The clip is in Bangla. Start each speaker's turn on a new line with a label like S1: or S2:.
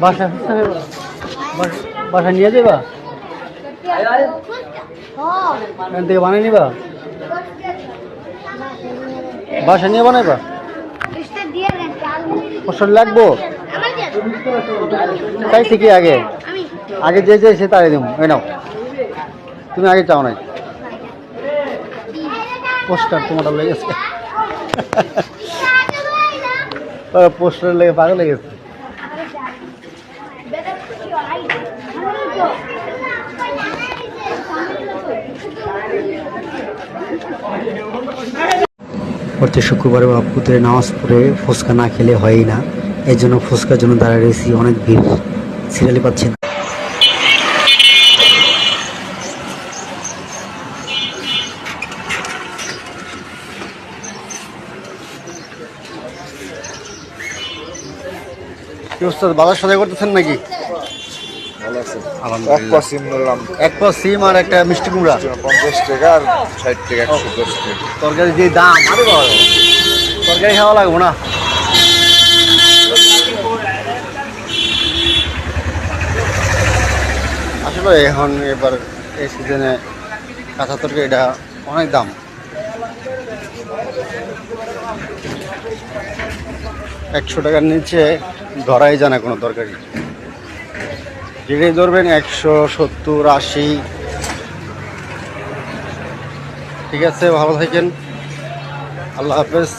S1: বাসা বাসা নিয়ে যাবা? এখান থেকে বানিয়ে নিবা? বাসা নিয়ে বানাইবা? ফসল লাগবো তাই থেকে আগে আগে যে যে সে তাই দিব। এই নাও, তুমি আগে চাও নাই পোস্টার তোমারটা লেগেছে। পোস্টার লেগে পাগল লেগেছে। প্রতি শুক্রবারে বাপুদের নামাজ পড়ে ফুচকা না খেলে হয়ই না, এই জন্য ফুচকার জন্য দাঁড়িয়ে রয়েছি, অনেক ভিড়, সিরিয়ালি পাচ্ছি না। বাজার সদাই করতেছেন নাকি? এক পা সিম আর একটা মিষ্টি কুমড়া
S2: 50 টাকা আর 60 টাকা 110 টাকা।
S1: তরকারি যে দাম, আরে বাবা তরকারি খাওয়া লাগবো না। আসলে এখন এবার এই সিজনে কাঁচা তরকারিটা অনেক দাম। একশো টাকার নিচে ধরাই যায় না কোনো তরকারি, যেটাই ধরবেন 170, 80। ঠিক আছে, ভালো থাকেন, আল্লাহ হাফেজ।